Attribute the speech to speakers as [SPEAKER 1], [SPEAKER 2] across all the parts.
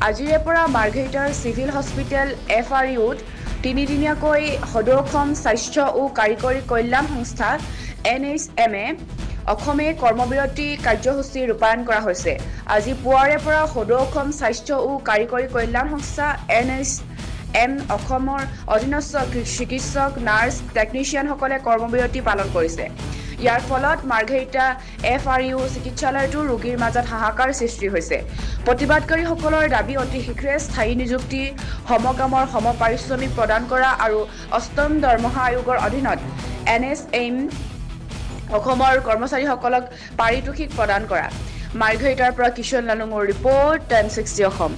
[SPEAKER 1] আজিৰে পৰা মাৰ্ঘেৰিটাৰ চিভিল হস্পিটেল FRUত তিনিদিনীয়াকৈ সদৌ অসম স্বাস্থ্য ও কাৰিকৰী কল্যাণ সংস্থা NHMে অসমে কৰ্মবিৰতি কাৰ্যসূচী ৰূপায়ণ কৰা হৈছে। আজি পুৱাৰে পৰা সদৌ অসম স্বাস্থ্য ও কাৰিকৰী কল্যাণ সংস্থা NHM অসমৰ অধীনস্থ চিকিৎসক নাৰ্ছ টেকনিচিয়ানসকলে কৰ্মবিৰতি পালন কৰিছে। ইয়াৰ ফলত মাৰ্ঘেৰিটা FRU চিকিৎসালয়টো ৰোগীৰ মাজত হাহাকাৰ সৃষ্টি হৈছে। প্ৰতিবাদকাৰীসকলৰ দাবী অতি শীঘ্ৰে স্থায়ী নিযুক্তি, সমকামৰ সমপাৰিশ্ৰমিক প্ৰদান কৰা আৰু অষ্টম দৰমহা আয়োগৰ অধীনত NHM অসমৰ কৰ্মচাৰীসকলক পাৰিতোষিক প্ৰদান কৰা। মাৰ্ঘেৰিটাৰ পৰা কিশোৰ লালুঙৰ ৰিপৰ্ট, টাইম 60 অসম।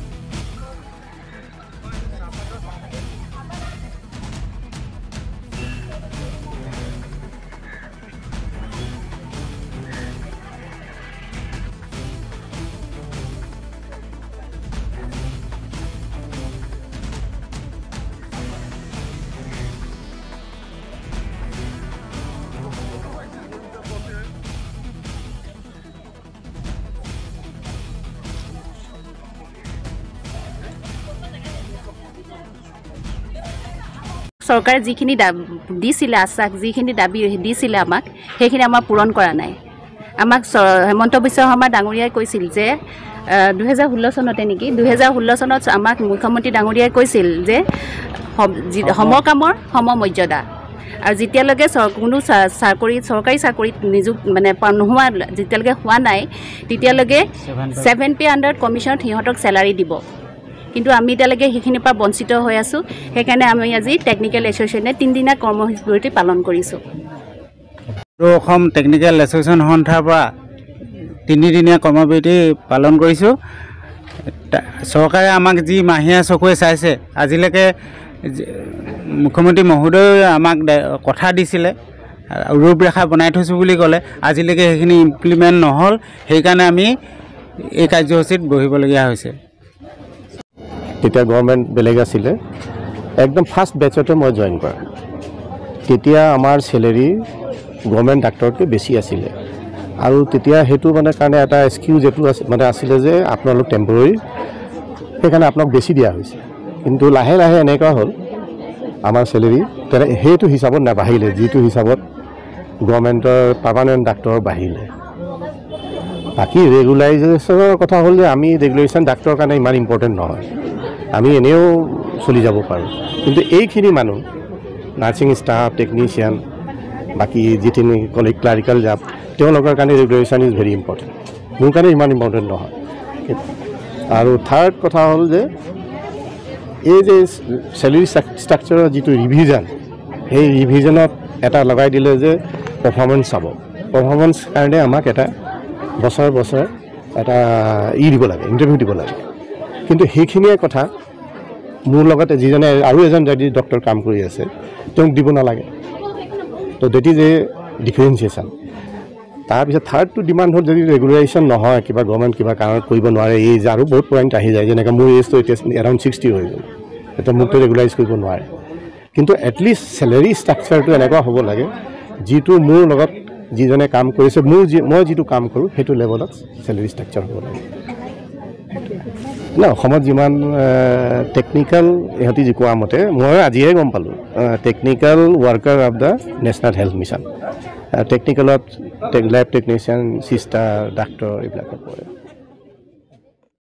[SPEAKER 2] চৰকাৰে যিখিনি দিছিলে আশ্বাস, যিখিনি দাবী দিছিলে আমাক, সেইখিনি আমাৰ পূৰণ কৰা নাই। আমাক হেমন্ত বিশ্ব শৰ্মা ডাঙৰীয়াই কৈছিল যে 2016 চনতে নেকি, 2016 চনত আমাক মুখ্যমন্ত্ৰী ডাঙৰীয়াই কৈছিল যে সমকামৰ সমমৰ্যাদা, আৰু যেতিয়ালৈকে কোনো চৰকাৰী চাকৰিত নিযুক্ত নোহোৱা যেতিয়ালৈকে হোৱা নাই, তেতিয়ালৈকে 7 পে আণ্ডাৰত কমিশ্যনত সিহঁতক চেলাৰী দিব। কিন্তু আমি এতিয়ালৈকে সেইখিনিৰ পৰা বঞ্চিত হৈ আছোঁ। সেইকাৰণে আমি আজি টেকনিকেল এছ'চিয়েশ্যনে 3 দিনীয়া কৰ্মবিৰতি পালন কৰিছোঁ।
[SPEAKER 3] অসম টেকনিকেল এছ'চিয়েশ্যন সন্থাৰ পৰা 3 দিনীয়া কৰ্মবিৰতি পালন কৰিছোঁ। চৰকাৰে আমাক যি মাহীয়া চকুৱে চাইছে, আজিলৈকে মুখ্যমন্ত্ৰী মহোদয়ে আমাক কথা দিছিলে, ৰূপৰেখা বনাই থৈছোঁ বুলি ক'লে, আজিলৈকে সেইখিনি ইমপ্লিমেণ্ট নহ'ল। সেইকাৰণে আমি এই কাৰ্যসূচীত বহিবলগীয়া হৈছে।
[SPEAKER 4] তেতিয়া গভৰ্ণমেণ্ট বেলেগ আছিলে, একদম ফাৰ্ষ্ট বেচতে মই জইন কৰা। তেতিয়া আমাৰ চেলেৰি গভৰ্ণমেণ্ট ডাক্তৰতকৈ বেছি আছিলে, আৰু তেতিয়া সেইটো কাৰণে এটা এক্সকিউজ এইটো আছিলে যে আপোনালোক টেম্পৰৰী, সেইকাৰণে আপোনাক বেছি দিয়া হৈছে। কিন্তু লাহে লাহে এনেকুৱা হ'ল আমাৰ চেলেৰি সেইটো হিচাপত নাবাঢ়িলে, যিটো হিচাপত গভৰ্ণমেণ্টৰ পাৰ্মানেণ্ট ডাক্তৰ বাঢ়িলে। বাকী ৰেগুলাৰাইজেশ্যনৰ কথা হ'ল যে আমি ৰেগুলাৰাইজেশ্যন ডাক্তৰৰ কাৰণে ইমান ইম্পৰ্টেণ্ট নহয়, আমি এনেও চলি যাব পাৰোঁ। কিন্তু এইখিনি মানুহ নাৰ্ছিং ষ্টাফ, টেকনিচিয়ান, বাকী যিখিনি ক্লাৰিকেল জব, তেওঁলোকৰ কাৰণে ৰেগুলাৰাইজেশ্যন ইজ ভেৰি ইম্পৰ্টেণ্ট। মোৰ কাৰণে ইমান ইম্পৰ্টেণ্ট নহয়। আৰু থাৰ্ড কথা হ'ল যে এই যে চেলেৰি ষ্ট্ৰাকচাৰৰ যিটো ৰিভিজন, সেই ৰিভিজনত এটা লগাই দিলে যে পাৰফৰ্মেঞ্চ চাব। পাৰফৰ্মেঞ্চ কাৰণে আমাক এটা বছৰে এটা দিব লাগে, ইণ্টাৰভিউ দিব লাগে। কিন্তু সেইখিনিয়ে কথা মোৰ লগতে যিজনে আৰু এজন যদি ডক্টৰ কাম কৰি আছে, তেওঁক দিব নালাগে। তো ডেট ইজ এ ডিফাৰেঞ্চিয়েশ্যন। তাৰপিছত থাৰ্ডটো ডিমাণ্ড হ'ল যদি ৰেগুলাৰাইজেশ্যন নহয়, কিবা গভৰ্ণমেণ্ট কিবা কাৰণত কৰিব নোৱাৰে, এইজ আৰু বহুত পইণ্ট আহি যায়। যেনেকৈ মোৰ এইজটো এতিয়া এৰাউণ্ড 60 হৈ গ'ল, এতিয়া মোকতো ৰেগুলাৰাইজ কৰিব নোৱাৰে। কিন্তু এটলিষ্ট চেলেৰি ষ্ট্ৰাকচাৰটো এনেকুৱা হ'ব লাগে যিটো মোৰ লগত যিজনে কাম কৰিছে, মই যিটো কাম কৰোঁ সেইটো লেভেলত চেলেৰি ষ্ট্ৰাকচাৰ হ'ব লাগে। না অসমত যিমান টেকনিকেল ইহঁতি যি কোৱা মতে, মই আজিহে গম পালোঁ, technical worker of the national health mission, টেকনিকেলত লেব টেকনিচিয়ান, চিষ্টাৰ, ডাক্তৰ এইবিলাকত পৰে।